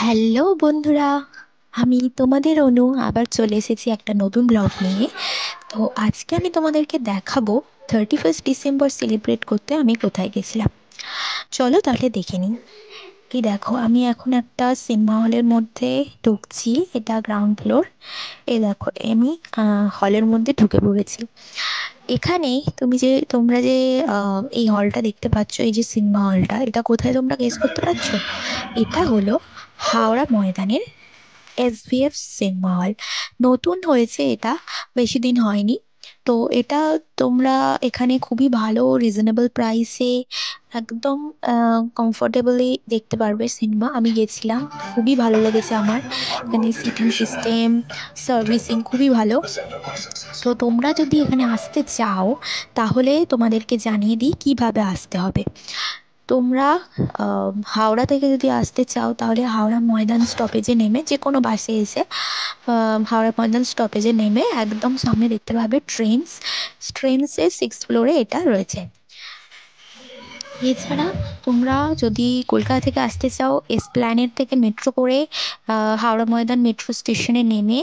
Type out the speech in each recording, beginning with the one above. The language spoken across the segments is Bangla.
হ্যালো বন্ধুরা, আমি তোমাদের অনু আবার চলে এসেছি একটা নতুন ব্লগ নিয়ে। তো আজকে আমি তোমাদেরকে দেখাবো 31 ডিসেম্বর সেলিব্রেট করতে আমি কোথায় গেছিলাম। চলো তাহলে দেখে নিই। কি দেখো, আমি এখন একটা সিনেমা হলের মধ্যে ঢুকছি, এটা গ্রাউন্ড ফ্লোর। দেখো আমি হলের মধ্যে ঢুকে পড়েছি। এখানেই তোমরা যে এই হলটা দেখতে পাচ্ছ, এই যে সিনেমা হলটা, এটা কোথায় তোমরা গেস করতে পারছো? এটা হলো হাওড়া ময়দানের SVF সিনেমা হল। নতুন হয়েছে এটা, বেশি দিন হয়নি। তো এটা তোমরা এখানে খুবই ভালো রিজনেবল প্রাইসে একদম কমফোর্টেবলি দেখতে পারবে সিনেমা। আমি গেছিলাম, খুবই ভালো লেগেছে আমার। এখানে সিটিং সিস্টেম, সার্ভিসিং খুবই ভালো। তো তোমরা যদি এখানে আসতে চাও তাহলে তোমাদেরকে জানিয়ে দিই কিভাবে আসতে হবে। তোমরা হাওড়া থেকে যদি আসতে চাও তাহলে হাওড়া ময়দান স্টপেজে নেমে যে কোনো বাসে এসে হাওড়া ময়দান স্টপেজে নেমে একদম সামনে দেখতে পাবে ট্রেন্সের 6th ফ্লোরে এটা রয়েছে। এছাড়া তোমরা যদি কলকাতা থেকে আসতে চাও, এসপ্ল্যানেড থেকে মেট্রো করে হাওড়া ময়দান মেট্রো স্টেশনে নেমে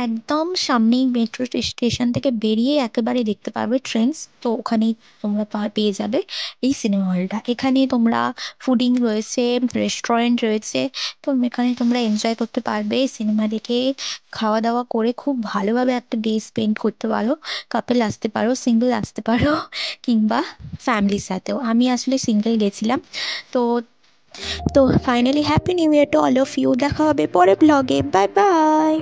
একদম সামনেই মেট্রো স্টেশন থেকে বেরিয়ে একেবারে দেখতে পাবে ট্রেন্স। তো ওখানেই তোমরা পেয়ে যাবে এই সিনেমা হলটা। এখানে তোমরা ফুডিং রয়েছে, রেস্টুরেন্ট রয়েছে। তো এখানে তোমরা এনজয় করতে পারবে, সিনেমা দেখে খাওয়া দাওয়া করে খুব ভালোভাবে একটা ডে স্পেন্ড করতে পারো। কাপেল আসতে পারো, সিঙ্গেল আসতে পারো, কিংবা ফ্যামিলির সাথেও। আমি আসলে সিঙ্গেল গেছিলাম। তো তো finally happy new year to all of you. দেখা হবে পরে ব্লগে। Bye by.